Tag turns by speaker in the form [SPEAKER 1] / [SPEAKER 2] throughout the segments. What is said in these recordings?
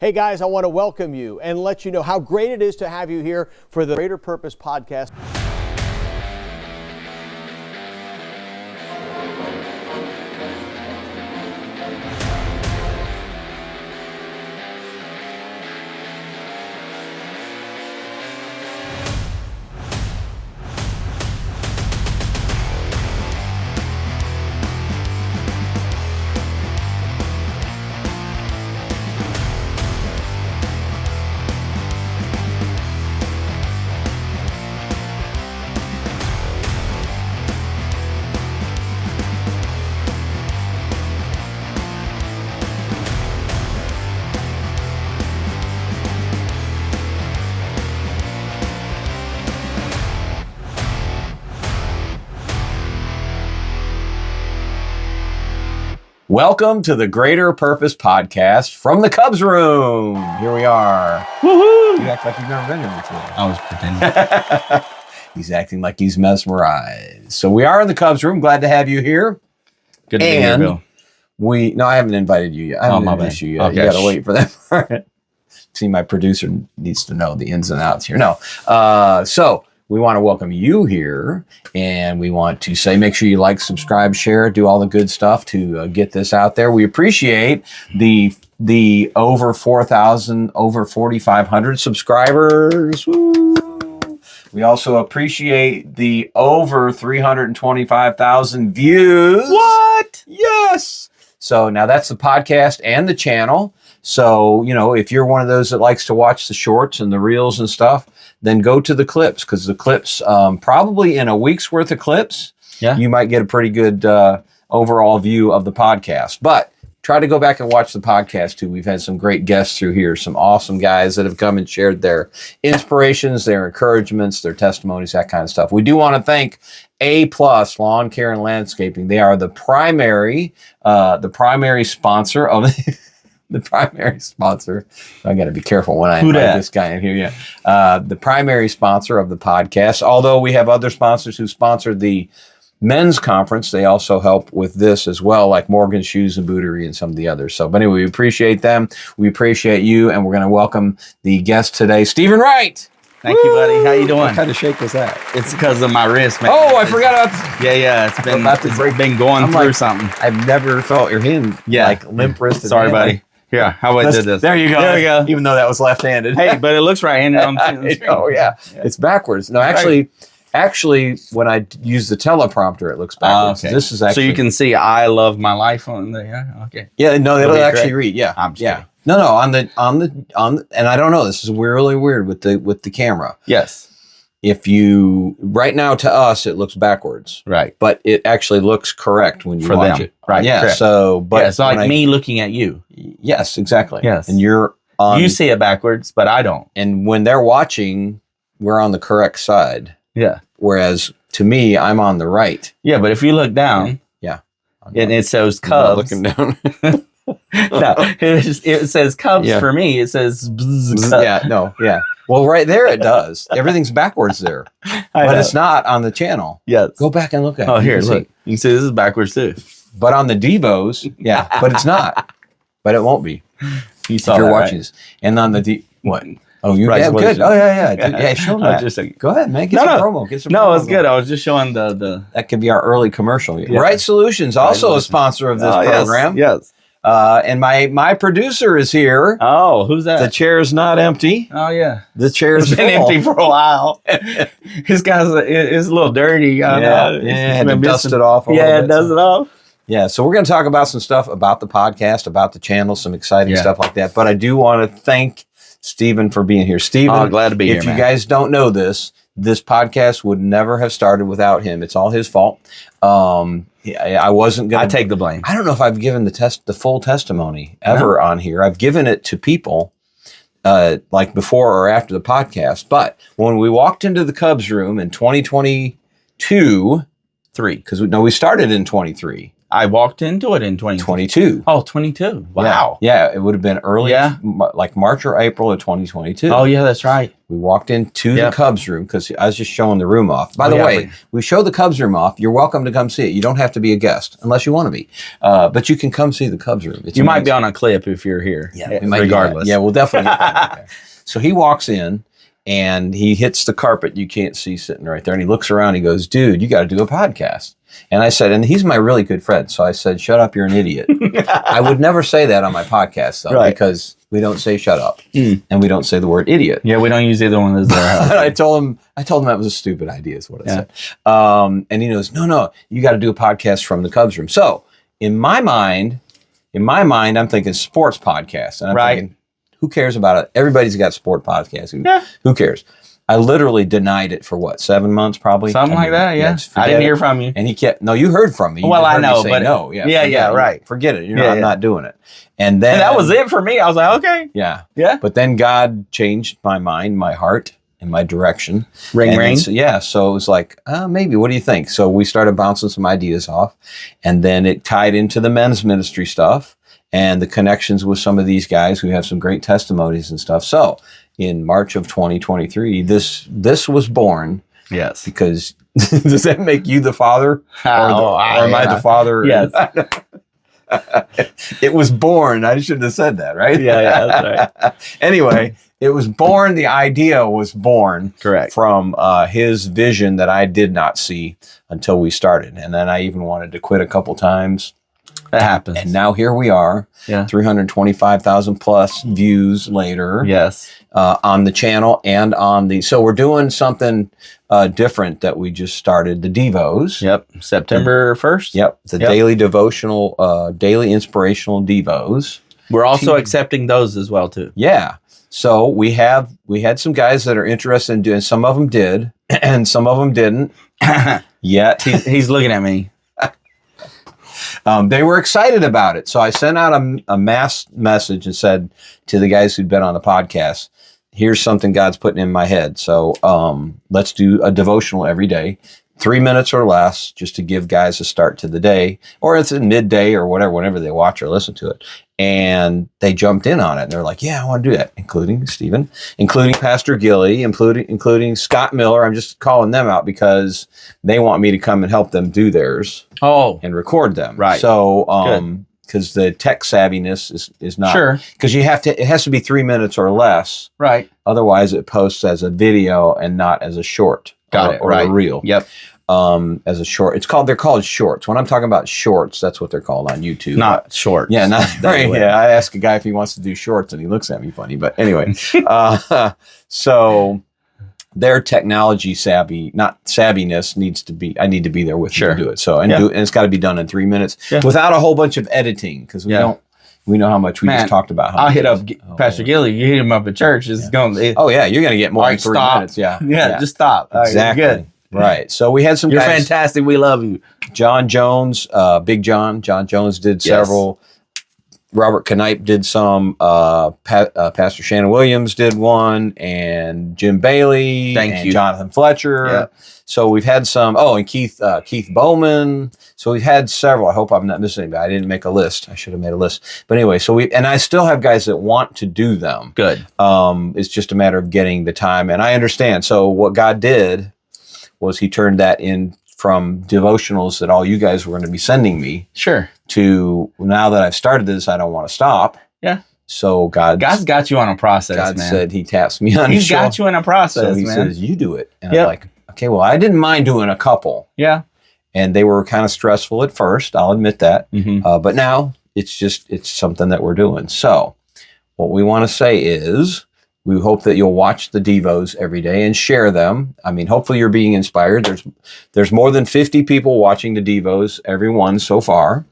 [SPEAKER 1] Hey guys, I want to welcome you and let you know how great it is to have you here for the Greater Purpose Podcast. Welcome to the Greater Purpose Podcast from the Cubs room. Here we are.
[SPEAKER 2] Woohoo!
[SPEAKER 1] You act like you've never been here before.
[SPEAKER 2] I was pretending.
[SPEAKER 1] He's acting like he's mesmerized. So we are in the Cubs room. Glad to have you here.
[SPEAKER 2] Good to be here, Bill.
[SPEAKER 1] No, I haven't invited you yet. I haven't introduced you yet.
[SPEAKER 2] Okay.
[SPEAKER 1] You got to wait for that. See, my producer needs to know the ins and outs here. So we want to welcome you here, and we want to say, make sure you like, subscribe, share, do all the good stuff to get this out there. We appreciate the over 4,000, over 4,500 subscribers. Woo! We also appreciate the over 325,000 views.
[SPEAKER 2] What?
[SPEAKER 1] Yes. So now that's the podcast and the channel. So, if you're one of those that likes to watch the shorts and the reels and stuff, then go to the clips, because the clips, probably in a week's worth of clips, you might get a pretty good overall view of the podcast. But try to go back and watch the podcast too. We've had some great guests through here, some awesome guys that have come and shared their inspirations, their encouragements, their testimonies, that kind of stuff. We do want to thank A+ Lawn Care and Landscaping. They are the primary sponsor of the primary sponsor. I got to be careful when I invite this guy in here. The primary sponsor of the podcast. Although we have other sponsors who sponsor the men's conference, they also help with this as well, like Morgan Shoes and Bootery and some of the others. So, but anyway, we appreciate them. We appreciate you, and we're going to welcome the guest today, Stephen Wright.
[SPEAKER 2] Thank you, buddy. How you doing?
[SPEAKER 1] What kind of shake was that?
[SPEAKER 2] It's because of my wrist, man.
[SPEAKER 1] Oh, I forgot about.
[SPEAKER 2] Yeah. It's been going through something.
[SPEAKER 1] I've never felt your hand like limp wristed.
[SPEAKER 2] Sorry, buddy. Here, how about I did this?
[SPEAKER 1] There you go.
[SPEAKER 2] There we go.
[SPEAKER 1] Even though that was left-handed.
[SPEAKER 2] Hey, but it looks right-handed.
[SPEAKER 1] Oh, yeah. It's backwards. No, actually, when I use the teleprompter, it looks backwards.
[SPEAKER 2] Okay.
[SPEAKER 1] This is actually.
[SPEAKER 2] So you can see "I love my life" on there. Yeah. Okay.
[SPEAKER 1] Yeah. No, it'll actually read. Yeah.
[SPEAKER 2] I'm just kidding.
[SPEAKER 1] No. On the, and I don't know. This is really weird with the camera.
[SPEAKER 2] Yes.
[SPEAKER 1] If you right now to us it looks backwards,
[SPEAKER 2] right?
[SPEAKER 1] But it actually looks correct when you watch it,
[SPEAKER 2] right?
[SPEAKER 1] Yeah.
[SPEAKER 2] Correct.
[SPEAKER 1] So, but
[SPEAKER 2] it's like me looking at you.
[SPEAKER 1] Yes, exactly.
[SPEAKER 2] Yes,
[SPEAKER 1] and you're on.
[SPEAKER 2] You see it backwards, but I don't.
[SPEAKER 1] And when they're watching, we're on the correct side.
[SPEAKER 2] Yeah.
[SPEAKER 1] Whereas to me, I'm on the right.
[SPEAKER 2] Yeah, but if you look down, and it says Cubs.
[SPEAKER 1] Looking down.
[SPEAKER 2] No, it says Cubs for me. It says
[SPEAKER 1] yeah. Well, right there it does. Everything's backwards there, but it's not on the channel.
[SPEAKER 2] Yes.
[SPEAKER 1] Go back and look at it.
[SPEAKER 2] Oh, here, look. You can see this is backwards too.
[SPEAKER 1] But on the Devos, but it's not. But it won't be.
[SPEAKER 2] You saw
[SPEAKER 1] if you're
[SPEAKER 2] that,
[SPEAKER 1] watching this. And on the what? Oh, you good. Oh, yeah. Show them that. Go ahead, man. Get some promo. Get some promo.
[SPEAKER 2] It's good. I was just showing the.
[SPEAKER 1] That could be our early commercial. Yeah. Wright Solutions, also a sponsor of this program.
[SPEAKER 2] Yes.
[SPEAKER 1] And my producer is here.
[SPEAKER 2] Oh, who's that?
[SPEAKER 1] The chair is not empty.
[SPEAKER 2] Oh, yeah.
[SPEAKER 1] The chair has
[SPEAKER 2] been empty for a while. His guy's it's a little dirty.
[SPEAKER 1] Had to dust it off.
[SPEAKER 2] Dust it off.
[SPEAKER 1] Yeah, so we're going to talk about some stuff about the podcast, about the channel, some exciting stuff like that. But I do want to thank Stephen for being here. Stephen,
[SPEAKER 2] glad to be here,
[SPEAKER 1] if you guys don't know this podcast would never have started without him. It's all his fault. I wasn't going to...
[SPEAKER 2] I take the blame.
[SPEAKER 1] I don't know if I've given the full testimony ever on here. I've given it to people like before or after the podcast. But when we walked into the Cubs room in 2022... because we started in 23.
[SPEAKER 2] I walked into it in
[SPEAKER 1] 22.
[SPEAKER 2] Oh, 22. Wow.
[SPEAKER 1] Yeah, it would have been early, like March or April of 2022.
[SPEAKER 2] Oh, yeah, that's right.
[SPEAKER 1] We walked into the Cubs room because I was just showing the room off. By the way, we show the Cubs room off. You're welcome to come see it. You don't have to be a guest unless you want to be. But you can come see the Cubs room.
[SPEAKER 2] You might be on a clip if you're here.
[SPEAKER 1] Yeah,
[SPEAKER 2] regardless.
[SPEAKER 1] Yeah, we'll definitely get that there. So he walks in and he hits the carpet you can't see sitting right there. And he looks around. He goes, dude, you got to do a podcast. And I said, and he's my really good friend. So I said, shut up, you're an idiot. I would never say that on my podcast, though, because we don't say shut up. And we don't say the word idiot.
[SPEAKER 2] Yeah, we don't use either one of those.
[SPEAKER 1] I told him that was a stupid idea is what I said. And he goes, no, you got to do a podcast from the Cubs room. So in my mind, I'm thinking sports podcast. And I'm thinking, who cares about it? Everybody's got sport podcasts. Who cares? I literally denied it for 7 months, probably
[SPEAKER 2] something like that. Yeah, I didn't hear from you,
[SPEAKER 1] and he kept. No, you heard from me.
[SPEAKER 2] Well, I know, but
[SPEAKER 1] no,
[SPEAKER 2] right.
[SPEAKER 1] Forget it. I'm not doing it. And then
[SPEAKER 2] that was it for me. I was like, okay,
[SPEAKER 1] yeah.
[SPEAKER 2] But
[SPEAKER 1] then God changed my mind, my heart, and my direction.
[SPEAKER 2] Ring.
[SPEAKER 1] So it was like, maybe. What do you think? So we started bouncing some ideas off, and then it tied into the men's ministry stuff and the connections with some of these guys who have some great testimonies and stuff. So in March of 2023, this was born.
[SPEAKER 2] Yes.
[SPEAKER 1] Because does that make you the father? Or am I the father?
[SPEAKER 2] Yes.
[SPEAKER 1] It was born. I shouldn't have said that, right?
[SPEAKER 2] Yeah, that's right.
[SPEAKER 1] Anyway, it was born. The idea was born.
[SPEAKER 2] Correct.
[SPEAKER 1] From his vision that I did not see until we started. And then I even wanted to quit a couple times.
[SPEAKER 2] That happens.
[SPEAKER 1] And now here we are, 325,000 plus views later.
[SPEAKER 2] Yes.
[SPEAKER 1] On the channel and on the, so we're doing something different that we just started, the Devos.
[SPEAKER 2] Yep. September 1st.
[SPEAKER 1] Yep. The daily devotional, daily inspirational Devos.
[SPEAKER 2] We're also accepting those as well too.
[SPEAKER 1] Yeah. So we had some guys that are interested in doing, some of them did and some of them didn't yet.
[SPEAKER 2] He's looking at me.
[SPEAKER 1] They were excited about it. So I sent out a mass message and said to the guys who'd been on the podcast, here's something God's putting in my head. So let's do a devotional every day, 3 minutes or less, just to give guys a start to the day, or it's in midday or whatever, whenever they watch or listen to it. And they jumped in on it. And they're like, yeah, I want to do that, including Stephen, including Pastor Gilly, including Scott Miller. I'm just calling them out because they want me to come and help them do theirs and record them.
[SPEAKER 2] Right.
[SPEAKER 1] So, because the tech savviness is not. Sure. Because it has to be 3 minutes or less.
[SPEAKER 2] Right.
[SPEAKER 1] Otherwise, it posts as a video and not as a short. Or a reel.
[SPEAKER 2] Yep.
[SPEAKER 1] As a short. They're called shorts. When I'm talking about shorts, that's what they're called on YouTube.
[SPEAKER 2] Not shorts.
[SPEAKER 1] Yeah, not right. Yeah, I asked a guy if he wants to do shorts and he looks at me funny. But anyway, so their technology savviness I need to be there with them to do it. So and it's got to be done in 3 minutes without a whole bunch of editing because we know how much we just talked about.
[SPEAKER 2] I'll hit up Pastor Gilly. You hit him up at church. It's going.
[SPEAKER 1] You're going to get more than 3 minutes. Yeah,
[SPEAKER 2] just stop.
[SPEAKER 1] Exactly.
[SPEAKER 2] Good.
[SPEAKER 1] Right. So we had some
[SPEAKER 2] You're
[SPEAKER 1] guys.
[SPEAKER 2] fantastic. We love you.
[SPEAKER 1] John Jones, Big John. John Jones did several. Robert Knipe did some. Pastor Shannon Williams did one. And Jim Bailey.
[SPEAKER 2] Thank you.
[SPEAKER 1] Jonathan Fletcher. Yep. So we've had some. Oh, and Keith Bowman. So we've had several. I hope I'm not missing anybody. I didn't make a list. I should have made a list. But anyway, and I still have guys that want to do them.
[SPEAKER 2] Good.
[SPEAKER 1] It's just a matter of getting the time. And I understand. So what God did was he turned that in from devotionals that all you guys were going to be sending me.
[SPEAKER 2] Sure.
[SPEAKER 1] To now that I've started this, I don't want to stop.
[SPEAKER 2] Yeah.
[SPEAKER 1] So God's
[SPEAKER 2] got you on a process,
[SPEAKER 1] God
[SPEAKER 2] man.
[SPEAKER 1] said he taps me on his shoulder.
[SPEAKER 2] He's got you in a process,
[SPEAKER 1] so he
[SPEAKER 2] man.
[SPEAKER 1] says, you do it. And I'm like, okay, well, I didn't mind doing a couple.
[SPEAKER 2] Yeah.
[SPEAKER 1] And they were kind of stressful at first. I'll admit that. Mm-hmm. But now it's something that we're doing. So what we want to say is, we hope that you'll watch the Devos every day and share them. I mean, hopefully you're being inspired. There's more than 50 people watching the Devos, every one so far.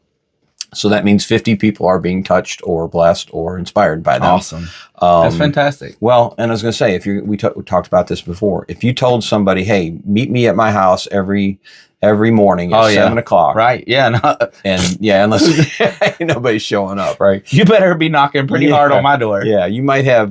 [SPEAKER 1] So that means 50 people are being touched or blessed or inspired by them.
[SPEAKER 2] Awesome. That's fantastic.
[SPEAKER 1] Well, and I was going to say, we talked about this before. If you told somebody, hey, meet me at my house every every morning at 7 o'clock.
[SPEAKER 2] Right. Yeah. No.
[SPEAKER 1] And unless ain't nobody's showing up, right?
[SPEAKER 2] You better be knocking pretty hard on my door.
[SPEAKER 1] Yeah. You might have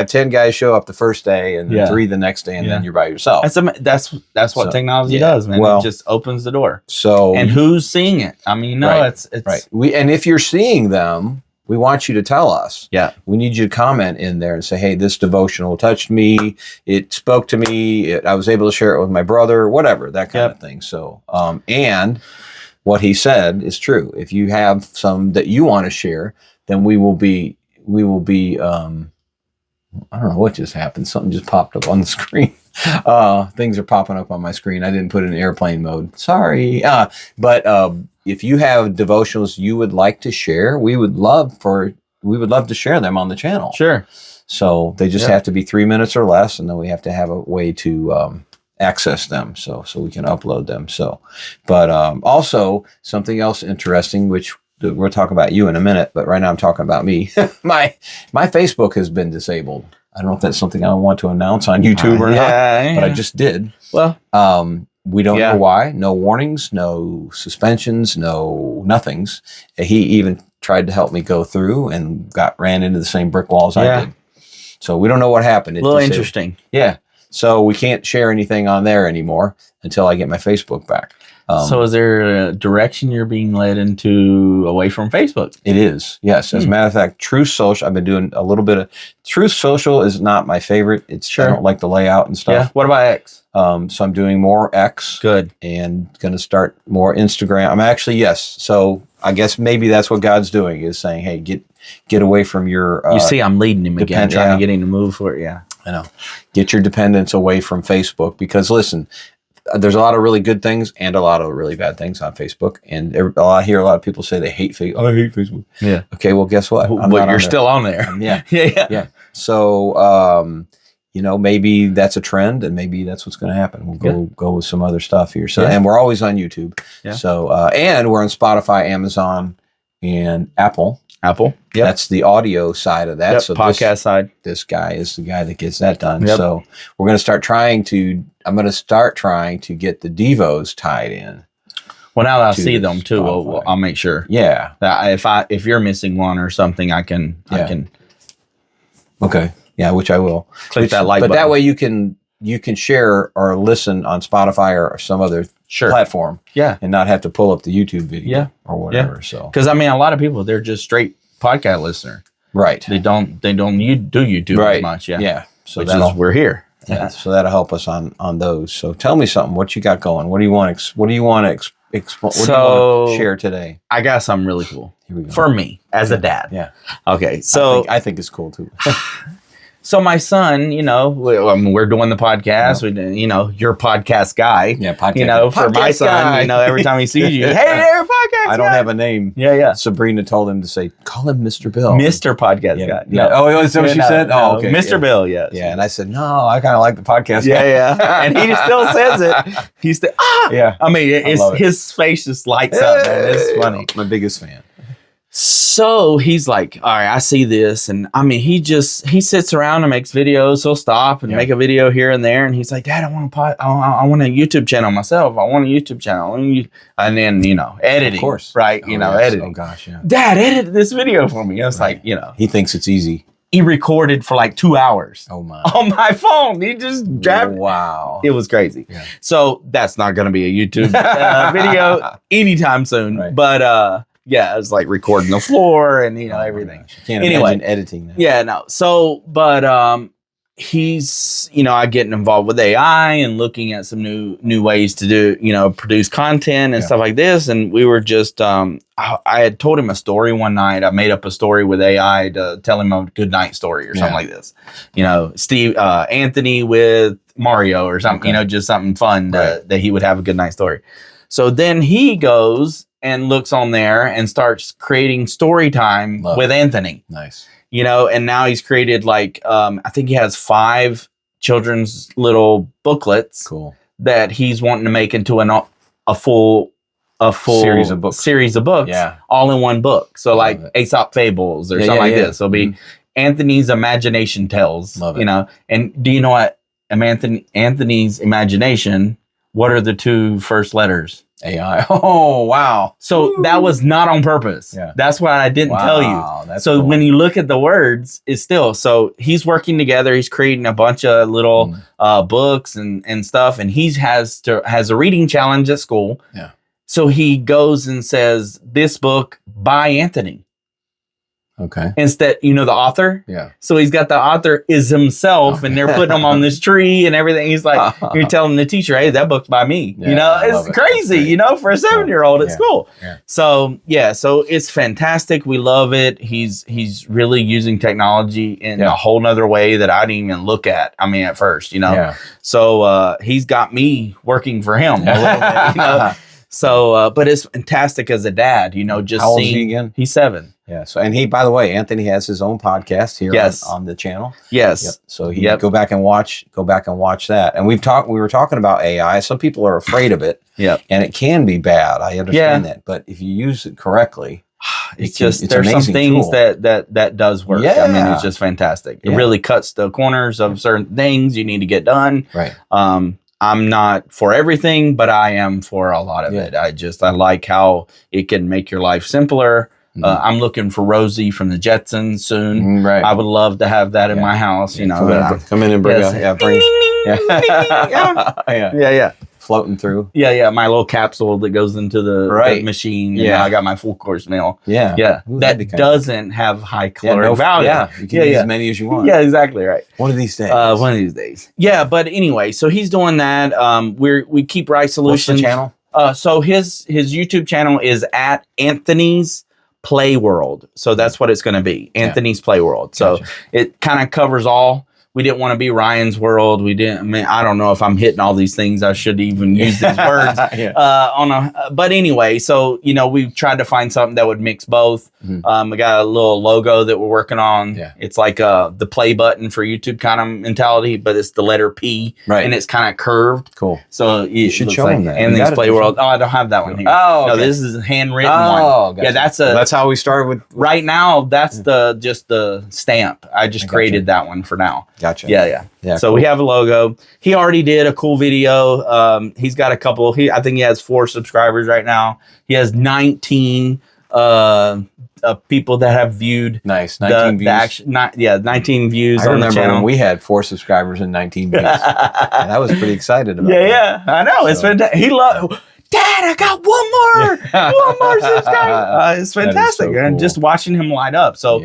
[SPEAKER 1] 10 guys show up the first day and then 3 the next day, and then you're by yourself.
[SPEAKER 2] That's what technology does, man. Well, it just opens the door.
[SPEAKER 1] So,
[SPEAKER 2] and who's seeing it? I mean, it's
[SPEAKER 1] right. And if you're seeing them, we want you to tell us.
[SPEAKER 2] Yeah.
[SPEAKER 1] We need you to comment in there and say, hey, this devotional touched me. It spoke to me. I was able to share it with my brother, whatever, that kind of thing. So, and what he said is true. If you have some that you want to share, then we will be, I don't know what just happened. Something just popped up on the screen. Things are popping up on my screen. I didn't put it in airplane mode. Sorry. But if you have devotionals you would like to share, we would love to share them on the channel.
[SPEAKER 2] Sure.
[SPEAKER 1] So they just have to be 3 minutes or less, and then we have to have a way to access them so we can upload them. So, but also something else interesting, which we'll talk about you in a minute, but right now I'm talking about me. My Facebook has been disabled. I don't know if that's something I want to announce on YouTube or not, but I just did.
[SPEAKER 2] Well,
[SPEAKER 1] we don't know why. No warnings, no suspensions, no nothings. He even tried to help me go through and ran into the same brick walls I did. So we don't know what happened.
[SPEAKER 2] A little interesting.
[SPEAKER 1] Yeah. So we can't share anything on there anymore until I get my Facebook back.
[SPEAKER 2] So is there a direction you're being led into away from Facebook?
[SPEAKER 1] It is, yes. As a matter of fact, Truth Social, I've been doing a little bit of... Truth Social is not my favorite. I don't like the layout and stuff.
[SPEAKER 2] Yeah. What about X?
[SPEAKER 1] So I'm doing more X.
[SPEAKER 2] Good.
[SPEAKER 1] And going to start more Instagram. I'm actually, yes. So I guess maybe that's what God's doing, is saying, hey, get away from your...
[SPEAKER 2] you see, I'm leading him again, trying to get him to move for it, I
[SPEAKER 1] know. Get your dependence away from Facebook, because listen... There's a lot of really good things and a lot of really bad things on Facebook. And I hear a lot of people say they hate Facebook. I hate Facebook.
[SPEAKER 2] Yeah.
[SPEAKER 1] Okay, well, guess what?
[SPEAKER 2] But you're still on there.
[SPEAKER 1] Yeah. So, maybe that's a trend, and maybe that's what's going to happen. We'll go with some other stuff here. So, and we're always on YouTube. Yeah. So, and we're on Spotify, Amazon, and Apple.
[SPEAKER 2] Yep.
[SPEAKER 1] That's the audio side of that.
[SPEAKER 2] Yep,
[SPEAKER 1] so
[SPEAKER 2] podcast side.
[SPEAKER 1] This guy is the guy that gets that done.
[SPEAKER 2] Yep.
[SPEAKER 1] So I'm going to start trying to get the Devos tied in.
[SPEAKER 2] Well, now that I see them too, I'll make sure.
[SPEAKER 1] Yeah.
[SPEAKER 2] That if you're missing one or something, I can.
[SPEAKER 1] Okay. Yeah, which I will.
[SPEAKER 2] Click that like button.
[SPEAKER 1] But that way you can share or listen on Spotify or some other platform.
[SPEAKER 2] Yeah.
[SPEAKER 1] And not have to pull up the YouTube video or whatever. So,
[SPEAKER 2] because I mean, a lot of people, they're just straight podcast listener.
[SPEAKER 1] Right.
[SPEAKER 2] They don't do YouTube as much. Yeah.
[SPEAKER 1] Yeah. So
[SPEAKER 2] we're here.
[SPEAKER 1] Yeah. So that'll help us on those. So tell me something. What you got going? What do you want to share today?
[SPEAKER 2] I got something really cool.
[SPEAKER 1] Here we go.
[SPEAKER 2] For me as a dad.
[SPEAKER 1] Yeah.
[SPEAKER 2] Okay. So
[SPEAKER 1] I think it's cool too.
[SPEAKER 2] So my son, we're doing the podcast. You're a podcast guy.
[SPEAKER 1] Yeah, podcast.
[SPEAKER 2] For my son, guy. Every time he sees you, hey there, podcast
[SPEAKER 1] I don't have a name.
[SPEAKER 2] Yeah.
[SPEAKER 1] Sabrina told him to say, call him Mr. Bill.
[SPEAKER 2] Mr. Podcast guy.
[SPEAKER 1] Yeah. No. Oh, is that what she said?
[SPEAKER 2] No. Oh, okay. Mr. Bill, yes.
[SPEAKER 1] Yeah, and I said, no, I kind of like the podcast guy.
[SPEAKER 2] Yeah. And he still says it. He's still,
[SPEAKER 1] Yeah.
[SPEAKER 2] I mean, his face just lights up, man. It's funny.
[SPEAKER 1] My biggest fan.
[SPEAKER 2] So he's like, all right, I see this. And I mean, he sits around and makes videos. He'll stop and make a video here and there. And he's like, Dad, I want a YouTube channel myself. I want a YouTube channel. And then, editing. Of course. Right. Editing.
[SPEAKER 1] Oh, gosh, yeah.
[SPEAKER 2] Dad, edit this video for me. I was like,
[SPEAKER 1] He thinks it's easy.
[SPEAKER 2] He recorded for like 2 hours.
[SPEAKER 1] Oh, my.
[SPEAKER 2] On my phone. He just grabbed.
[SPEAKER 1] Wow.
[SPEAKER 2] It was crazy. Yeah. So that's not going to be a YouTube video anytime soon. Right. But, yeah, it was like recording the floor and everything.
[SPEAKER 1] Can't imagine editing that.
[SPEAKER 2] Yeah, no. So, but he's I getting involved with AI and looking at some new ways to do produce content and stuff like this. And we were just I had told him a story one night. I made up a story with AI to tell him a good night story or something like this. Anthony with Mario or something. Just something fun that he would have a good night story. So then he goes and looks on there and starts creating story time with Anthony.
[SPEAKER 1] Nice.
[SPEAKER 2] And now he's created I think he has 5 children's little booklets.
[SPEAKER 1] Cool.
[SPEAKER 2] That he's wanting to make into a full
[SPEAKER 1] series of books.
[SPEAKER 2] Yeah. All in one book. So like Aesop Fables or something like this. It'll be Anthony's Imagination Tales.
[SPEAKER 1] Love it.
[SPEAKER 2] And do you know what? Anthony's imagination What are the 2 first letters?
[SPEAKER 1] AI. Oh, wow.
[SPEAKER 2] So that was not on purpose.
[SPEAKER 1] Yeah.
[SPEAKER 2] That's why I didn't tell you.
[SPEAKER 1] That's
[SPEAKER 2] So
[SPEAKER 1] cool.
[SPEAKER 2] when you look at the words, it's still, so he's working together. He's creating a bunch of little books and stuff. And he has a reading challenge at school.
[SPEAKER 1] Yeah.
[SPEAKER 2] So he goes and says, this book by Anthony.
[SPEAKER 1] Okay.
[SPEAKER 2] Instead, the author.
[SPEAKER 1] Yeah.
[SPEAKER 2] So he's got the author is himself, and they're putting him on this tree and everything. He's like, you're telling the teacher, hey, that book's by me.
[SPEAKER 1] Yeah,
[SPEAKER 2] it's crazy, for a 7-year-old at school.
[SPEAKER 1] Yeah.
[SPEAKER 2] So it's fantastic. We love it. He's really using technology in a whole nother way that I didn't even look at. I mean, at first,
[SPEAKER 1] Yeah.
[SPEAKER 2] So he's got me working for him a little bit, So, but it's fantastic as a dad, just
[SPEAKER 1] How old is
[SPEAKER 2] seeing.
[SPEAKER 1] he again?
[SPEAKER 2] He's 7.
[SPEAKER 1] Yeah. So, and he, by the way, Anthony has his own podcast here on the channel.
[SPEAKER 2] Yes.
[SPEAKER 1] Yep. So he go back and watch that. And we were talking about AI. Some people are afraid of it.
[SPEAKER 2] Yeah.
[SPEAKER 1] And it can be bad. I understand that. But if you use it correctly,
[SPEAKER 2] it's there's some things that does work.
[SPEAKER 1] Yeah.
[SPEAKER 2] I mean, it's just fantastic. It really cuts the corners of certain things you need to get done.
[SPEAKER 1] Right.
[SPEAKER 2] I'm not for everything, but I am for a lot of it. I like how it can make your life simpler. I'm looking for Rosie from the Jetsons soon.
[SPEAKER 1] Right.
[SPEAKER 2] I would love to have that in my house.
[SPEAKER 1] Come in and bring
[SPEAKER 2] yeah.
[SPEAKER 1] Floating through.
[SPEAKER 2] Yeah. My little capsule that goes into the machine. I got my full course meal.
[SPEAKER 1] Yeah.
[SPEAKER 2] Ooh, that doesn't have high caloric value.
[SPEAKER 1] Yeah. You can use as many as you want.
[SPEAKER 2] Yeah, exactly right.
[SPEAKER 1] One of these days.
[SPEAKER 2] Yeah, but anyway, so he's doing that. We keep Wright Solutions.
[SPEAKER 1] What's the channel?
[SPEAKER 2] So his YouTube channel is at Anthony's Play World. So that's what it's going to be. Anthony's Play World. So it kind of covers all. We didn't want to be Ryan's World. I don't know if I'm hitting all these things. I should even use these words. But anyway, so, we tried to find something that would mix both. We got a little logo that we're working on. Yeah. It's like the play button for YouTube kind of mentality, but it's the letter P. Right. And it's kind of curved.
[SPEAKER 1] Cool.
[SPEAKER 2] So
[SPEAKER 1] you should show them that.
[SPEAKER 2] Anthony's Play World. Oh, I don't have that one here.
[SPEAKER 1] Oh, okay.
[SPEAKER 2] No, this is a handwritten one.
[SPEAKER 1] Gotcha.
[SPEAKER 2] Yeah,
[SPEAKER 1] that's how we started with.
[SPEAKER 2] Right now, that's just the stamp. I just created that one for now.
[SPEAKER 1] Gotcha.
[SPEAKER 2] Yeah. So cool. We have a logo. He already did a cool video. He's got a couple. I think he has 4 subscribers right now. He has 19 people that have viewed.
[SPEAKER 1] Nice. 19 views.
[SPEAKER 2] 19 views on the channel.
[SPEAKER 1] I remember when we had 4 subscribers and 19 views. And I was pretty excited about that.
[SPEAKER 2] Yeah. I know. It's fantastic. He loved. Dad, I got one more subscriber. It's fantastic. So and just watching him light up. So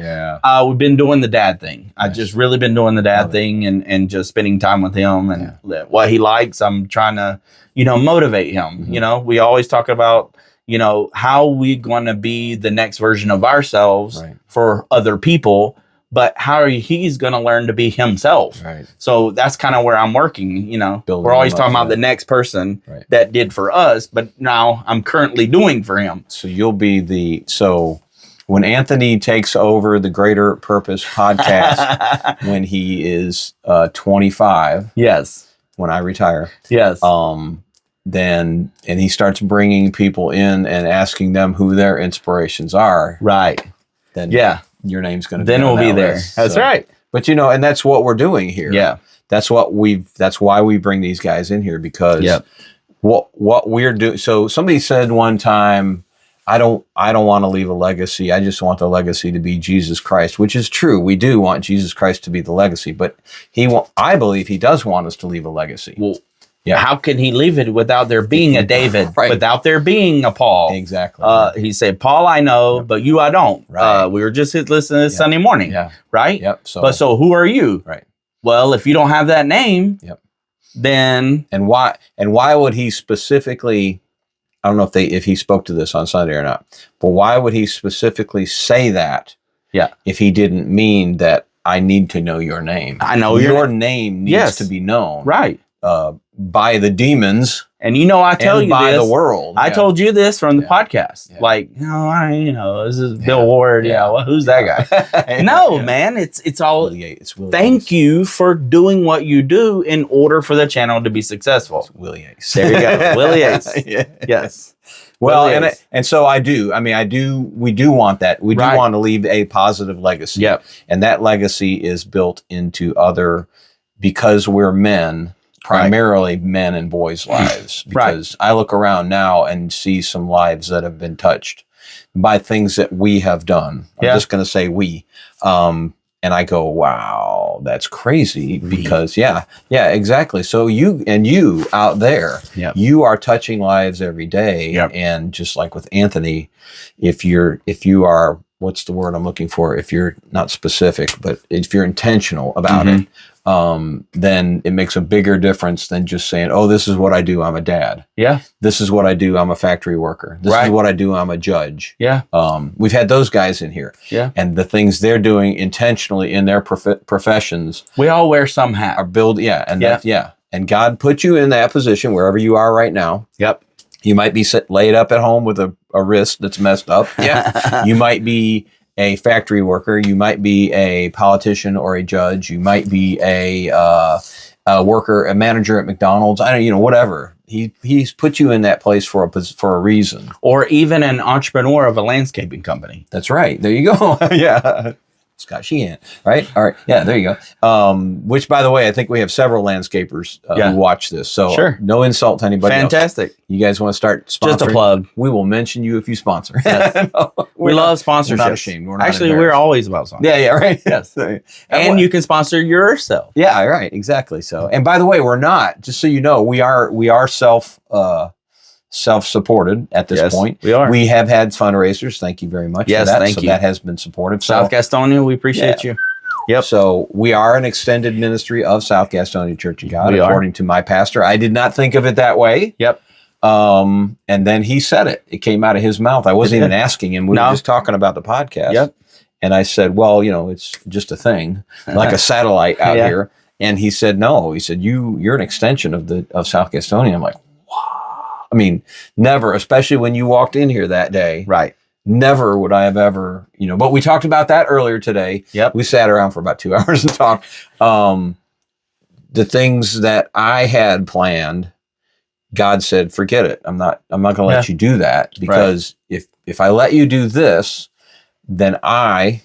[SPEAKER 2] we've been doing the dad thing. I've just really been doing the dad thing and just spending time with him and what he likes. I'm trying to, motivate him. We always talk about, how we going to be the next version of ourselves for other people. But how he's going to learn to be himself. Right. So that's kind of where I'm working. We're always talking about the next person that did for us, but now I'm currently doing for him.
[SPEAKER 1] So you'll be when Anthony takes over the Greater Purpose podcast, when he is 25.
[SPEAKER 2] Yes.
[SPEAKER 1] When I retire.
[SPEAKER 2] Yes.
[SPEAKER 1] And he starts bringing people in and asking them who their inspirations are.
[SPEAKER 2] Right.
[SPEAKER 1] Then your name's going to
[SPEAKER 2] be. Then we'll be there.
[SPEAKER 1] List.
[SPEAKER 2] That's right.
[SPEAKER 1] But and that's what we're doing here.
[SPEAKER 2] Yeah.
[SPEAKER 1] That's why we bring these guys in here, because what we're doing. So somebody said one time, I don't want to leave a legacy. I just want the legacy to be Jesus Christ, which is true. We do want Jesus Christ to be the legacy, but I believe he does want us to leave a legacy.
[SPEAKER 2] Well, how can he leave it without there being a David, without there being a Paul?
[SPEAKER 1] Exactly.
[SPEAKER 2] He said, Paul, I know, but you, I don't. Right. We were just listening this Sunday morning. Yeah. Right?
[SPEAKER 1] Yep.
[SPEAKER 2] So who are you?
[SPEAKER 1] Right.
[SPEAKER 2] Well, if you don't have that name, then.
[SPEAKER 1] And why would he specifically, I don't know if he spoke to this on Sunday or not, but why would he specifically say that? Yeah. If he didn't mean that I need to know your name.
[SPEAKER 2] I know
[SPEAKER 1] your name needs to be known.
[SPEAKER 2] Right.
[SPEAKER 1] By the demons,
[SPEAKER 2] and I tell you
[SPEAKER 1] by
[SPEAKER 2] this,
[SPEAKER 1] the world.
[SPEAKER 2] I told you this from the podcast. Yeah. Like, this is Bill Ward. Yeah, well, who's that guy? No, man, it's all.
[SPEAKER 1] Willy Yates.
[SPEAKER 2] Thank you for doing what you do in order for the channel to be successful.
[SPEAKER 1] It's Willy Yates.
[SPEAKER 2] There you go, Willy Yates. Yes.
[SPEAKER 1] Well, and so I do. I mean, we do want that. We do want to leave a positive legacy. Yep. And that legacy is built into because we're men. primarily men and boys' lives, because I look around now and see some lives that have been touched by things that we have done. I'm just going to say we. And I go, wow, that's crazy, because exactly. So you out there, you are touching lives every day. And just like with Anthony, if you are, what's the word I'm looking for? If you're not specific, but if you're intentional about it, then it makes a bigger difference than just saying, oh, this is what I do, I'm a dad. Yeah. This is what I do, I'm a factory worker. This is what I do, I'm a judge. Yeah. We've had those guys in here. Yeah. And the things they're doing intentionally in their professions. We all wear some hat. Are build, And God put you in that position wherever you are right now. Yep. You might be laid up at home with a wrist that's messed up. Yeah. You might be a factory worker. You might be a politician or a judge. You might be a worker, a manager at McDonald's. I don't, whatever. He's put you in that place for a reason. Or even an entrepreneur of a landscaping company. That's right. There you go. Yeah. Scott Sheehan, right? All right. Yeah, there you go. Which, by the way, I think we have several landscapers who watch this. So no insult to anybody else. You guys want to start sponsoring? Just a plug. We will mention you if you sponsor. Yes. No, we love sponsorship. We're not ashamed. Actually, we're always about sponsorship. Yeah, right. Yes. And you can sponsor yourself. Yeah, right. Exactly. So, and by the way, we're not, just so you know, we are self-supported at this point. We are. We have had fundraisers. Thank you very much for that. Thank you. That has been supportive. South Gastonia, we appreciate you. Yep. So we are an extended ministry of South Gastonia Church of God, according to my pastor. I did not think of it that way. Yep. And then he said it. It came out of his mouth. I wasn't even asking him. We were just talking about the podcast. Yep. And I said, well, it's just a thing, like a satellite out here. And he said, no. He said, you're an extension of South Gastonia. I'm like, I mean, never, especially when you walked in here that day. Right. Never would I have ever, but we talked about that earlier today. Yep. We sat around for about 2 hours and talked. The things that I had planned, God said, forget it. I'm not going to let you do that, because if I let you do this, then I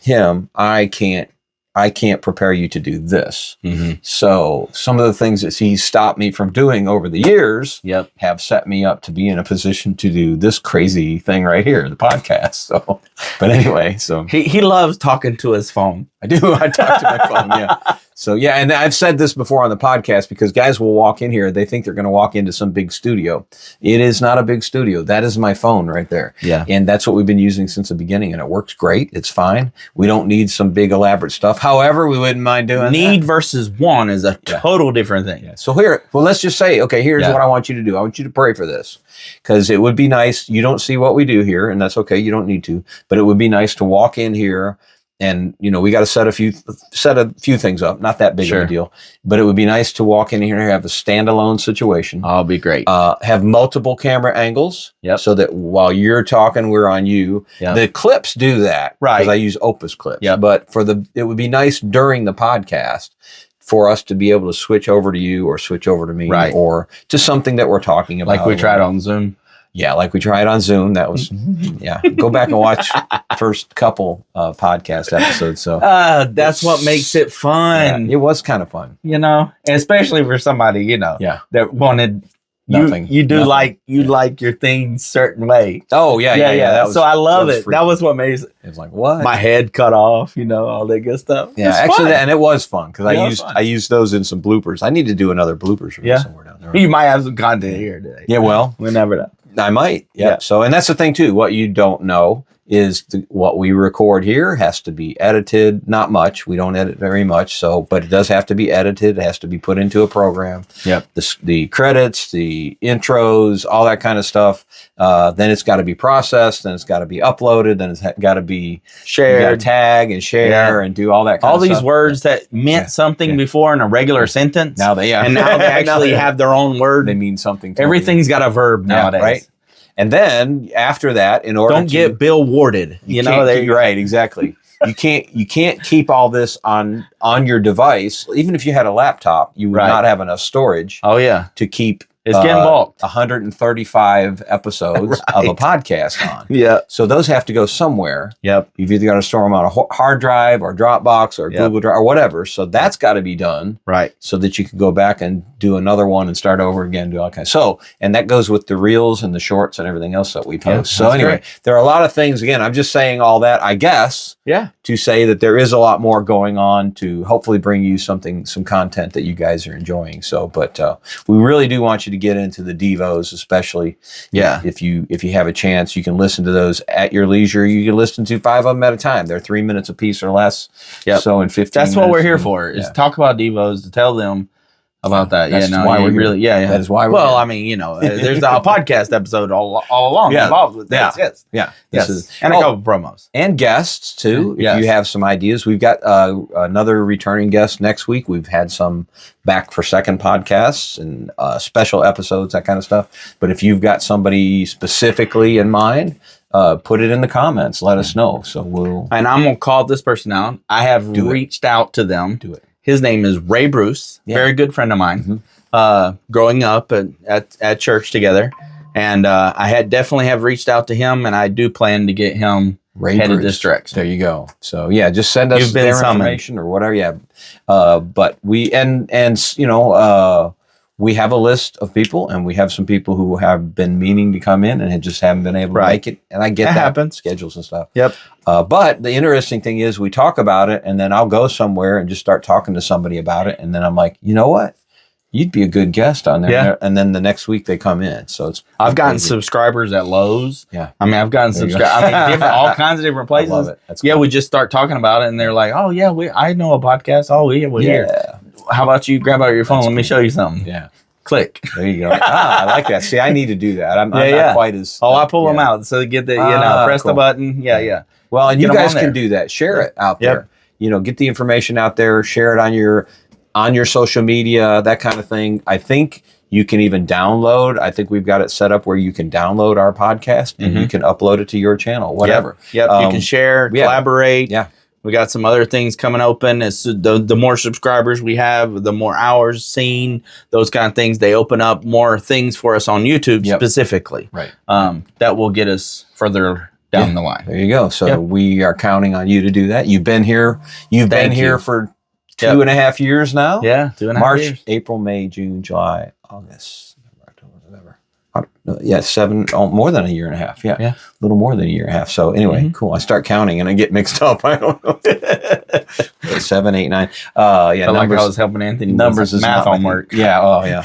[SPEAKER 1] can't prepare you to do this. Mm-hmm. So some of the things that he's stopped me from doing over the years have set me up to be in a position to do this crazy thing right here, the podcast. So, but anyway, so he loves talking to his phone. I do. I talk to my phone. Yeah. So yeah, and I've said this before on the podcast, because guys will walk in here, they think they're going to walk into some big studio. It is not a big studio. That is my phone right there. Yeah. And that's what we've been using since the beginning, and it works great. It's fine. We don't need some big elaborate stuff. However, we wouldn't mind doing Need versus want is a total different thing. Yeah. So let's just say, okay, here's what I want you to do. I want you to pray for this, because it would be nice. You don't see what we do here, and that's okay. You don't need to, but it would be nice to walk in here. And, we got to set a few things up. Not that big of a deal, but it would be nice to walk in here and have a standalone situation. Oh, be great. Have multiple camera angles. Yep. So that while you're talking, we're on you. Yep. The clips do that. Right. Because I use Opus clips. Yep. But it would be nice during the podcast for us to be able to switch over to you or switch over to me, or to something that we're talking about. Like we tried on Zoom. Yeah, like we tried on Zoom. That was, go back and watch first couple podcast episodes. So that's what makes it fun. Yeah, it was kind of fun. And especially for somebody, that wanted nothing. You do nothing. Like your things certain way. Oh, yeah. That was, so I love it. That was what made it. It was like, what? My head cut off, all that good stuff. Yeah, actually, and it was fun, because I used those in some bloopers. I need to do another bloopers somewhere down there. You might have some content here today. Yeah, well. We never know. I might. Yeah. So, and that's the thing too. What you don't know is what we record here has to be edited. Not much. We don't edit very much. So, but it does have to be edited. It has to be put into a program. Yep. The credits, the intros, all that kind of stuff. Then it's got to be processed. Then it's got to be uploaded. Then it's got to be shared, tag and share and do all that kind of stuff. All these words that meant something before in a regular sentence. Now they are. And now they actually have their own word. They mean something. Everything's got a verb nowadays. Right. And then after that, in order to get Bill Warded, you're right, exactly. You can't keep all this on your device. Even if you had a laptop, you would not have enough storage. Oh yeah, to keep
[SPEAKER 2] It's getting bulked.
[SPEAKER 1] 135 episodes of a podcast on.
[SPEAKER 2] Yeah.
[SPEAKER 1] So those have to go somewhere.
[SPEAKER 2] Yep.
[SPEAKER 1] You've either got to store them on a hard drive or Dropbox or Google Drive or whatever. So that's got to be done.
[SPEAKER 2] Right.
[SPEAKER 1] So that you can go back and do another one and start over again, do all kinds. So, and that goes with the reels and the shorts and everything else that we post. So anyway, there are a lot of things. Again, I'm just saying all that, I guess, to say that there is a lot more going on to hopefully bring you some content that you guys are enjoying. So, but we really do want you to get into the Devos, especially if you have a chance. You can listen to those at your leisure. You can listen to 5 of them at a time. They're 3 minutes a piece or less. So in 15
[SPEAKER 2] That's what we're here for, is talk about Devos, to tell them about that.
[SPEAKER 1] That's why we're
[SPEAKER 2] really,
[SPEAKER 1] That is why we're
[SPEAKER 2] well,
[SPEAKER 1] here.
[SPEAKER 2] I mean, there's a podcast episode all along involved with this. Yes. And a couple promos.
[SPEAKER 1] And guests, too, if you have some ideas. We've got another returning guest next week. We've had some back for second podcasts and special episodes, that kind of stuff. But if you've got somebody specifically in mind, put it in the comments. Let us know. So we'll...
[SPEAKER 2] And I'm going to call this person out. I have reached out to them.
[SPEAKER 1] Do it.
[SPEAKER 2] His name is Ray Bruce, very good friend of mine, growing up at church together. And I had definitely have reached out to him, and I do plan to get him headed this direction.
[SPEAKER 1] There you go. So just send us their information or whatever. But we, we have a list of people, and we have some people who have been meaning to come in and just haven't been able to make it. And I get that happens. Schedules and stuff.
[SPEAKER 2] Yep.
[SPEAKER 1] But the interesting thing is we talk about it, and then I'll go somewhere and just start talking to somebody about it. And then I'm like, you know what? You'd be a good guest on there.
[SPEAKER 2] Yeah.
[SPEAKER 1] And then the next week they come in. So
[SPEAKER 2] I've gotten subscribers at Lowe's.
[SPEAKER 1] Yeah.
[SPEAKER 2] I mean, I've gotten subscribers. I mean, all kinds of different places.
[SPEAKER 1] I love it. That's cool.
[SPEAKER 2] We just start talking about it, and they're like, oh, yeah, I know a podcast. Oh, yeah, we're here. How about you grab out your phone? Let me show you something.
[SPEAKER 1] Yeah.
[SPEAKER 2] Click.
[SPEAKER 1] There you go. I like that. See, I need to do that. I'm not quite as...
[SPEAKER 2] I pull them out. So get the, press the button. Yeah.
[SPEAKER 1] Well, and you guys can do that. Share it out there. Get the information out there. Share it on your social media, that kind of thing. I think you can even download. I think we've got it set up where you can download our podcast and you can upload it to your channel, whatever.
[SPEAKER 2] Yep. You can share, collaborate. Yeah. We got some other things coming open. As the more subscribers we have, the more hours seen, those kind of things. They open up more things for us on YouTube specifically.
[SPEAKER 1] Right.
[SPEAKER 2] That will get us further down the line.
[SPEAKER 1] There you go. So we are counting on you to do that. You've been here. You've been here for 2.5 years now.
[SPEAKER 2] Yeah, 2.5
[SPEAKER 1] March,
[SPEAKER 2] years.
[SPEAKER 1] April, May, June, July, August, October, November. More than a year and a half. Yeah. A little more than a year and a half. So anyway, cool. I start counting and I get mixed up. I don't know. 7, 8, 9.
[SPEAKER 2] Felt like I was helping Anthony.
[SPEAKER 1] Numbers is
[SPEAKER 2] math
[SPEAKER 1] not
[SPEAKER 2] homework.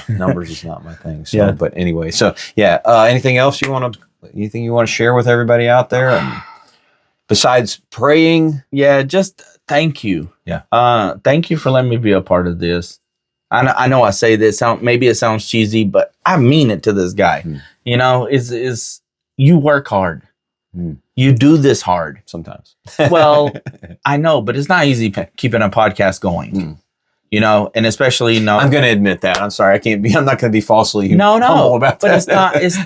[SPEAKER 1] Numbers is not my thing. So, but anyway. So anything else anything you want to share with everybody out there? Besides praying?
[SPEAKER 2] Yeah, just thank you.
[SPEAKER 1] Yeah.
[SPEAKER 2] Thank you for letting me be a part of this. I know I say this, maybe it sounds cheesy, but I mean it to this guy. Is you work hard. You do this hard.
[SPEAKER 1] Sometimes.
[SPEAKER 2] Well, I know, but it's not easy keeping a podcast going. And especially,
[SPEAKER 1] I'm going to admit that. I'm sorry. I'm not going to be falsely humble about that.
[SPEAKER 2] But it's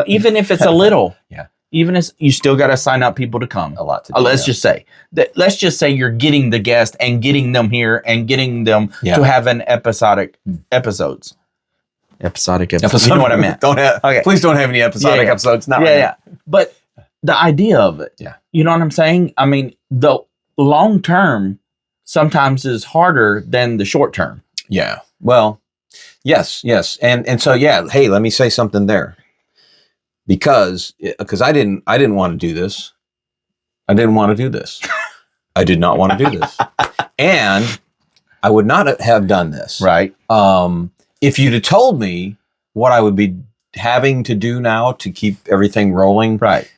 [SPEAKER 2] even if it's a little.
[SPEAKER 1] Yeah.
[SPEAKER 2] Even as you still got to sign up people to come.
[SPEAKER 1] A lot to do.
[SPEAKER 2] Let's just say you're getting the guest and getting them here and getting them to have an episodic episodes. Episodic episodes. You know what I meant.
[SPEAKER 1] Please don't have any episodic episodes. Not right now.
[SPEAKER 2] But the idea of it. Yeah. You know what I'm saying? I mean, the long term sometimes is harder than the short term.
[SPEAKER 1] Yeah. Well, yes. And so hey, let me say something there. Because I didn't want to do this. I didn't want to do this. I did not want to do this. And I would not have done this.
[SPEAKER 2] Right.
[SPEAKER 1] If you'd have told me what I would be having to do now to keep everything rolling.
[SPEAKER 2] Right.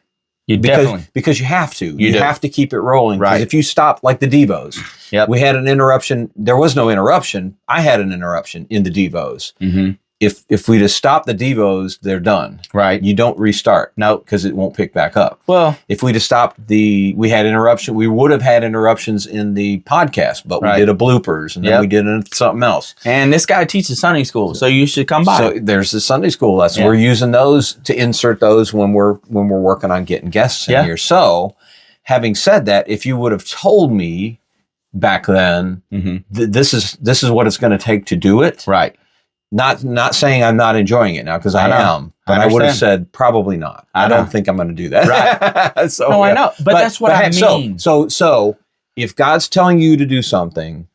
[SPEAKER 1] Because you have to. You have to keep it rolling.
[SPEAKER 2] Right.
[SPEAKER 1] If you stop, like the Devos. Yep. We had an interruption. There was no interruption. I had an interruption in the Devos. Mm-hmm. If we just stop the Devos, they're done.
[SPEAKER 2] Right.
[SPEAKER 1] You don't restart.
[SPEAKER 2] No,
[SPEAKER 1] because it won't pick back up.
[SPEAKER 2] Well,
[SPEAKER 1] if we just stopped we had interruption. We would have had interruptions in the podcast, but we did a bloopers and then we did something else.
[SPEAKER 2] And this guy teaches Sunday school, so you should come by.
[SPEAKER 1] So there's the Sunday school lesson. We're using those to insert those when we're working on getting guests in here. So, having said that, if you would have told me back then, this is what it's going to take to do it.
[SPEAKER 2] Right.
[SPEAKER 1] Not saying I'm not enjoying it now, because I am, but I would have said probably not. I don't think I'm going to do that.
[SPEAKER 2] Right.
[SPEAKER 1] So,
[SPEAKER 2] no, I know, but that's what I mean.
[SPEAKER 1] So if God's telling you to do something,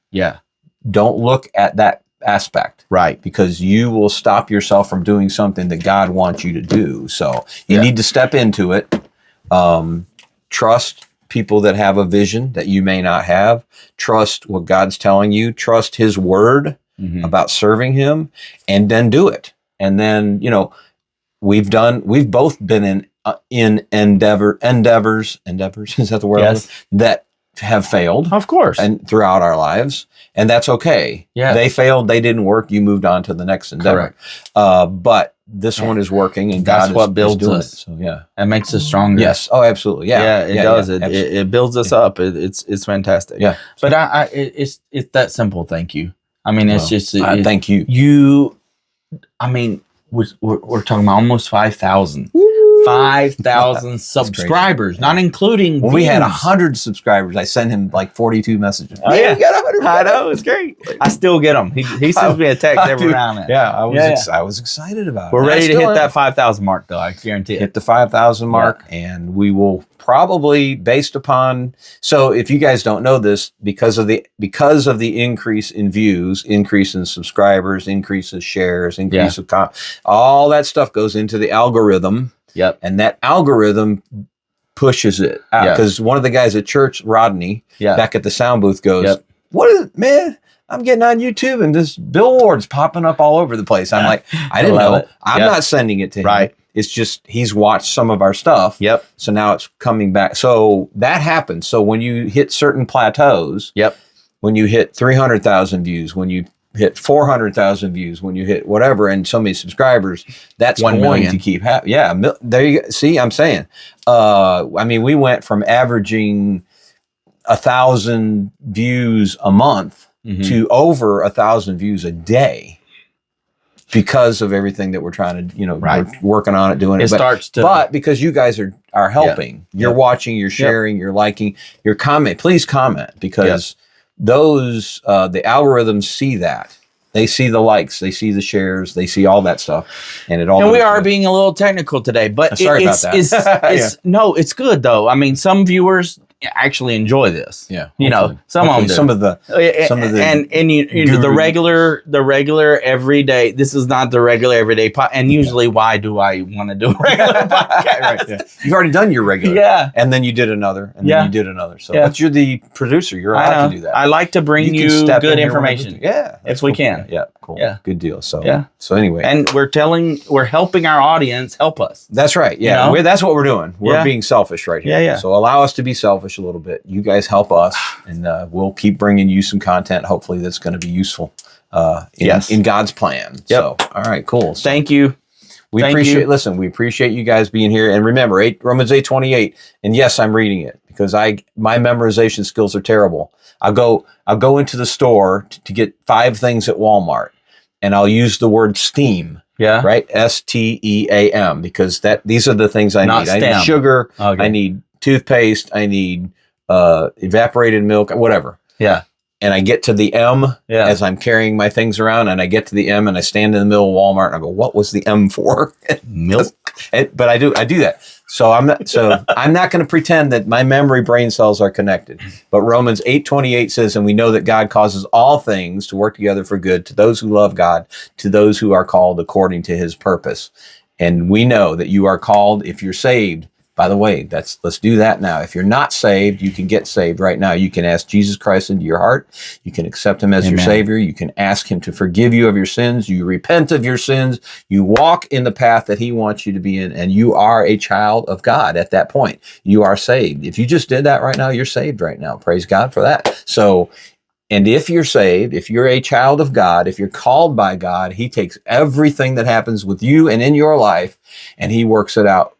[SPEAKER 1] don't look at that aspect,
[SPEAKER 2] right?
[SPEAKER 1] Because you will stop yourself from doing something that God wants you to do. So you need to step into it. Trust people that have a vision that you may not have. Trust what God's telling you. Trust His word about serving Him, and then do it. And then, we've both been in endeavors. Is that the word?
[SPEAKER 2] Yes.
[SPEAKER 1] That have failed,
[SPEAKER 2] of course,
[SPEAKER 1] and throughout our lives, and that's okay.
[SPEAKER 2] Yeah,
[SPEAKER 1] they failed, they didn't work. You moved on to the next endeavor. But this one is working, and
[SPEAKER 2] that's what builds
[SPEAKER 1] doing
[SPEAKER 2] us.
[SPEAKER 1] It. So
[SPEAKER 2] that makes us stronger.
[SPEAKER 1] Yes. Oh, absolutely. Yeah.
[SPEAKER 2] It does. It builds us up. It's fantastic.
[SPEAKER 1] Yeah.
[SPEAKER 2] But it's that simple. Thank you. I mean, it's just
[SPEAKER 1] thank you.
[SPEAKER 2] I mean, we're talking about almost 5,000. 5,000 subscribers, not including
[SPEAKER 1] when
[SPEAKER 2] views.
[SPEAKER 1] We had 100 subscribers. I sent him like 42 messages.
[SPEAKER 2] Oh, yeah,
[SPEAKER 1] you got 100.
[SPEAKER 2] I know, it's great. I still get them. He sends me a text every round.
[SPEAKER 1] I was excited about it.
[SPEAKER 2] We're ready to hit that 5,000 mark, though. I guarantee it.
[SPEAKER 1] Hit the 5,000 mark, and we will probably, based upon. So, if you guys don't know this, because of the increase in views, increase in subscribers, increase in shares, increase of all that stuff goes into the algorithm.
[SPEAKER 2] Yep.
[SPEAKER 1] And that algorithm pushes it out. Because one of the guys at church, Rodney, back at the sound booth goes, what is it, man? I'm getting on YouTube and this billboard's popping up all over the place. I'm like, I didn't know. I'm not sending it to him.
[SPEAKER 2] Right.
[SPEAKER 1] It's just he's watched some of our stuff.
[SPEAKER 2] Yep.
[SPEAKER 1] So now it's coming back. So that happens. So when you hit certain plateaus, when you hit 300,000 views, when you hit 400,000 views, when you hit whatever, and so many subscribers, that's
[SPEAKER 2] 1
[SPEAKER 1] going
[SPEAKER 2] million
[SPEAKER 1] to keep happening. Yeah, there you go. See, I'm saying. I mean, we went from averaging 1,000 views a month to over 1,000 views a day because of everything that we're trying to, we're working on it, doing it. But because you guys are helping, you're watching, you're sharing, you're liking, you're comment. Please comment, because those the algorithms see that. They see the likes, they see the shares, they see all that stuff, and it all.
[SPEAKER 2] And we are being a little technical today, but
[SPEAKER 1] sorry about that.
[SPEAKER 2] No, it's good though. I mean, some viewers actually enjoy this.
[SPEAKER 1] Yeah,
[SPEAKER 2] some of them do.
[SPEAKER 1] Some of the
[SPEAKER 2] and you the regular everyday. This is not the regular everyday podcast. And usually, why do I want to do a regular podcast?
[SPEAKER 1] You've already done your regular, and then you did another, and then you did another. So, but you're the producer. You're allowed to do that.
[SPEAKER 2] I like to bring you good information. If we can.
[SPEAKER 1] Yeah, cool.
[SPEAKER 2] Yeah,
[SPEAKER 1] good deal. So So anyway,
[SPEAKER 2] and we're helping our audience help us.
[SPEAKER 1] That's right. Yeah, that's what we're doing. We're being selfish right here. Yeah. So allow us to be selfish a little bit. You guys help us, and we'll keep bringing you some content. Hopefully, that's going to be useful. In God's plan. Yep. So, all right, cool. So,
[SPEAKER 2] thank you.
[SPEAKER 1] We appreciate you guys being here. And remember, Romans 8:28. And yes, I'm reading it because my memorization skills are terrible. I'll go into the store to get 5 things at Walmart, and I'll use the word steam.
[SPEAKER 2] Yeah.
[SPEAKER 1] Right. STEAM, because these are the things I need. I need sugar. Okay. I need toothpaste. I need evaporated milk. Whatever. Yeah. And I get to the M as I'm carrying my things around, and I get to the M, and I stand in the middle of Walmart, and I go, "What was the M for?"
[SPEAKER 2] Milk.
[SPEAKER 1] But I do that. So I'm not going to pretend that my memory brain cells are connected. But Romans 8:28 says, and we know that God causes all things to work together for good to those who love God, to those who are called according to His purpose. And we know that you are called if you're saved. By the way, let's do that now. If you're not saved, you can get saved right now. You can ask Jesus Christ into your heart. You can accept Him as your Savior. You can ask Him to forgive you of your sins. You repent of your sins. You walk in the path that He wants you to be in, and you are a child of God at that point. You are saved. If you just did that right now, you're saved right now. Praise God for that. So, and if you're saved, if you're a child of God, if you're called by God, He takes everything that happens with you and in your life, and He works it out.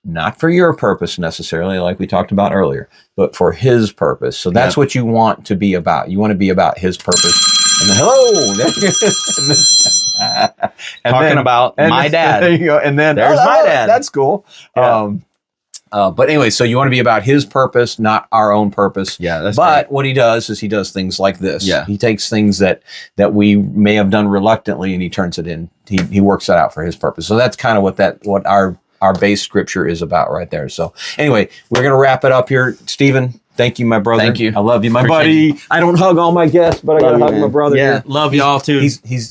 [SPEAKER 1] Not for your purpose necessarily, like we talked about earlier, but for His purpose. So that's what you want to be about. You want to be about His purpose. And then,
[SPEAKER 2] talking about my dad.
[SPEAKER 1] There you go. And then
[SPEAKER 2] there's my dad.
[SPEAKER 1] That's cool. Yeah. But anyway, so you want to be about his purpose, not our own purpose.
[SPEAKER 2] Yeah, that's
[SPEAKER 1] but
[SPEAKER 2] great.
[SPEAKER 1] what he does is he does things like this.
[SPEAKER 2] Yeah.
[SPEAKER 1] He takes things that we may have done reluctantly and he turns it in. He works that out for his purpose. So that's kind of what our base scripture is about right there. So anyway, we're going to wrap it up here. Stephen, thank you, my brother.
[SPEAKER 2] Thank you.
[SPEAKER 1] I love you, my
[SPEAKER 2] Appreciate
[SPEAKER 1] buddy. I don't hug all my guests, but I got to hug my brother.
[SPEAKER 2] Yeah,
[SPEAKER 1] here.
[SPEAKER 2] love y'all too.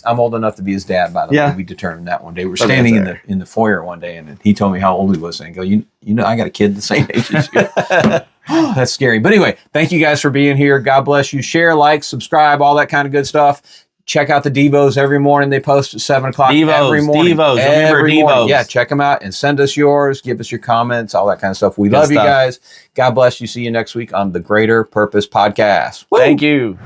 [SPEAKER 1] I'm old enough to be his dad, by the
[SPEAKER 2] Yeah.
[SPEAKER 1] way. We determined that one day. We were standing in the foyer one day, and he told me how old he was. And I go, you know, I got a kid the same age as you. Oh, that's scary. But anyway, thank you guys for being here. God bless you. Share, like, subscribe, all that kind of good stuff. Check out the Devos every morning. They post at 7 o'clock every morning.
[SPEAKER 2] Devos. Remember
[SPEAKER 1] Every morning.
[SPEAKER 2] Devos.
[SPEAKER 1] Yeah, check them out and send us yours. Give us your comments, all that kind of stuff. We love you guys. God bless you. See you next week on the Greater Purpose Podcast. Woo!
[SPEAKER 2] Thank you.